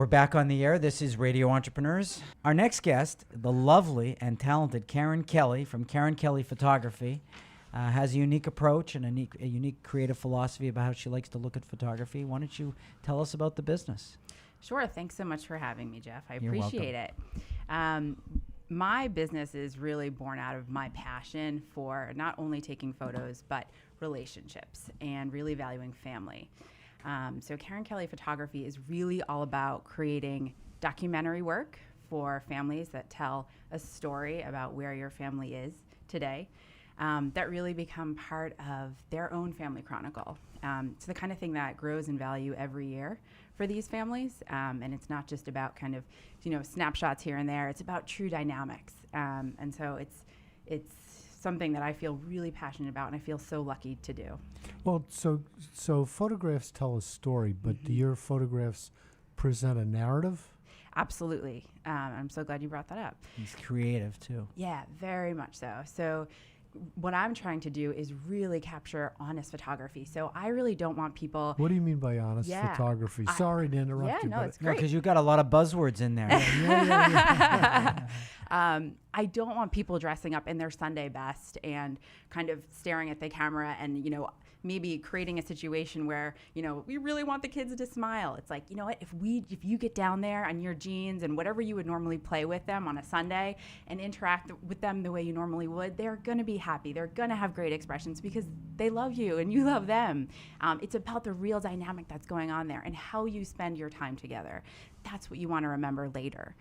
We're back on the air. This is Radio Entrepreneurs. Our next guest, the lovely and talented Karen Kelly from Karen Kelly Photography, has a unique approach and a unique creative philosophy about how she likes to look at photography. Why don't you tell us about the business? Sure. Thanks so much for having me, Jeff. I You're appreciate it. My business is really born out of my passion for not only taking photos, but relationships and really valuing family. So Karen Kelly Photography is really all about creating documentary work for families that tell a story about where your family is today, that really become part of their own family chronicle. It's the kind of thing that grows in value every year for these families, and it's not just about kind of, snapshots here and there. It's about true dynamics, and so it's something that I feel really passionate about, and I feel so lucky to do. Well, so photographs tell a story, but do your photographs present a narrative? Absolutely. I'm so glad you brought that up. He's creative, too. Yeah, very much so. So what I'm trying to do is really capture honest photography. So I really don't want people... What do you mean by honest photography? Sorry to interrupt you. No, it's great. because you've got a lot of buzzwords in there. I don't want people dressing up in their Sunday best and kind of staring at the camera and, maybe creating a situation where, we really want the kids to smile. It's like, you know what, if you get down there on your jeans and whatever you would normally play with them on a Sunday and interact with them the way you normally would, they're going to be happy. They're going to have great expressions because they love you and you love them. It's about the real dynamic that's going on there and how you spend your time together. That's what you want to remember later.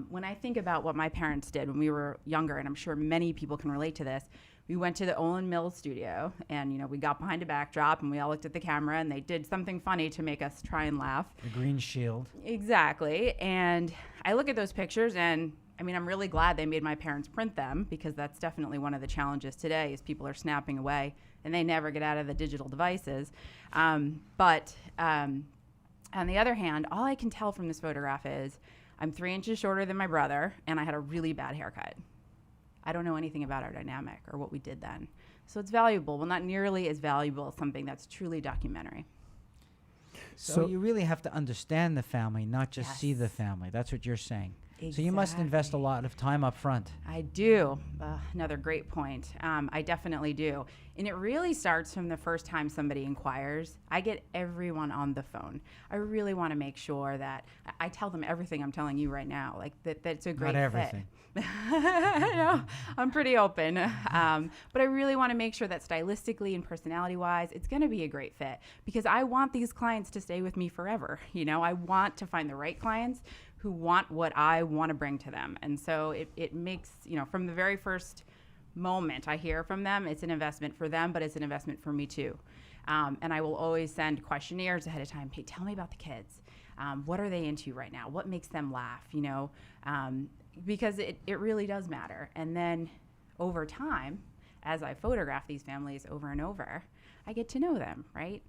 When I think about what my parents did when we were younger, and I'm sure many people can relate to this, we went to the Olin Mills studio and, we got behind a backdrop and we all looked at the camera and they did something funny to make us try and laugh. The green shield. Exactly. And I look at those pictures and I'm really glad they made my parents print them because that's definitely one of the challenges today is people are snapping away and they never get out of the digital devices. But on the other hand, all I can tell from this photograph is I'm 3 inches shorter than my brother and I had a really bad haircut. I don't know anything about our dynamic or what we did then. So it's valuable, well, not nearly as valuable as something that's truly documentary. So you really have to understand the family, not just see the Yes. family. That's what you're saying. Exactly. So you must invest a lot of time up front. I do. Another great point. I definitely do. And it really starts from the first time somebody inquires. I get everyone on the phone. I really want to make sure that I tell them everything I'm telling you right now, like that it's a great Not everything. fit. No, I'm pretty open. But I really want to make sure that stylistically and personality-wise, it's going to be a great fit because I want these clients to stay with me forever. I want to find the right clients who want what I want to bring to them. And so it makes, from the very first moment I hear from them, it's an investment for them, but it's an investment for me too. And I will always send questionnaires ahead of time. Hey, tell me about the kids. What are they into right now? What makes them laugh? Because it really does matter. And then over time, as I photograph these families over and over, I get to know them, right?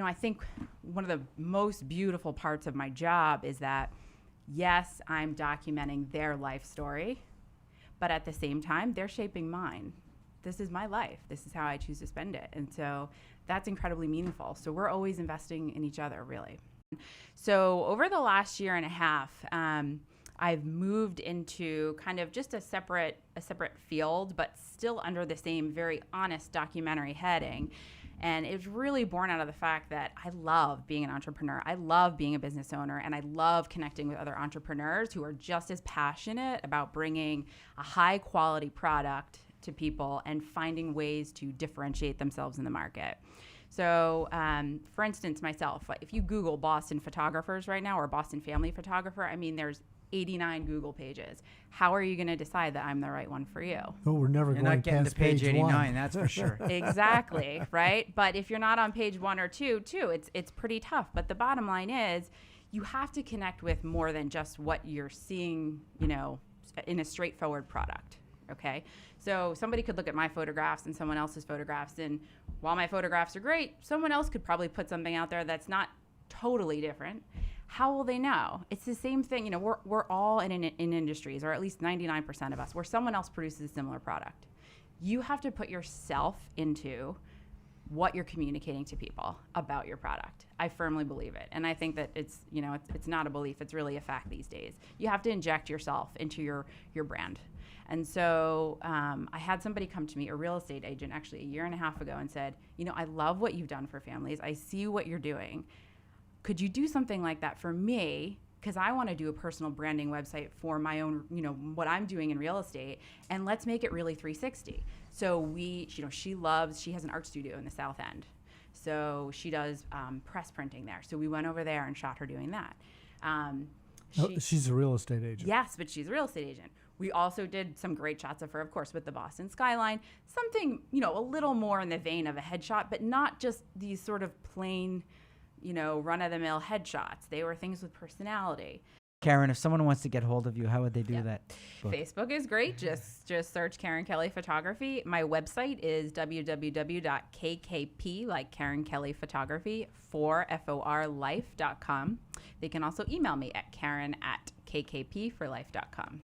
I think one of the most beautiful parts of my job is that yes, I'm documenting their life story, but at the same time, they're shaping mine. This is my life. This is how I choose to spend it. And so that's incredibly meaningful. So we're always investing in each other, really. So over the last year and a half, I've moved into kind of just a separate field, but still under the same very honest documentary heading. And it's really born out of the fact that I love being an entrepreneur. I love being a business owner, and I love connecting with other entrepreneurs who are just as passionate about bringing a high quality product to people and finding ways to differentiate themselves in the market. So, for instance, myself, if you Google Boston photographers right now or Boston family photographer, there's 89 Google pages. How are you going to decide that I'm the right one for you? Oh, we're never You're going not getting to past page 89, one. that's for sure. Exactly, right? But if you're not on page 1 or 2, too, it's pretty tough. But the bottom line is you have to connect with more than just what you're seeing, in a straightforward product. Okay, so somebody could look at my photographs and someone else's photographs, and while my photographs are great, someone else could probably put something out there that's not totally different. How will they know? It's the same thing. We're all in industries, or at least 99% of us, where someone else produces a similar product. You have to put yourself into what you're communicating to people about your product. I firmly believe it. And I think that it's not a belief, it's really a fact these days. You have to inject yourself into your brand. And so I had somebody come to me, a real estate agent, actually a year and a half ago, and said, I love what you've done for families. I see what you're doing. Could you do something like that for me? Because I want to do a personal branding website for my own, what I'm doing in real estate, and let's make it really 360. So she has an art studio in the South End. So she does press printing there. So we went over there and shot her doing that. She's a real estate agent. Yes, but she's a real estate agent. We also did some great shots of her, of course, with the Boston skyline. Something, a little more in the vein of a headshot, but not just these sort of plain, run-of-the-mill headshots. They were things with personality. Karen, if someone wants to get hold of you, how would they do that? Facebook is great. Just search Karen Kelly Photography. My website is www.kkp, like Karen Kelly Photography, forlife.com. They can also email me at karen@kkpforlife.com.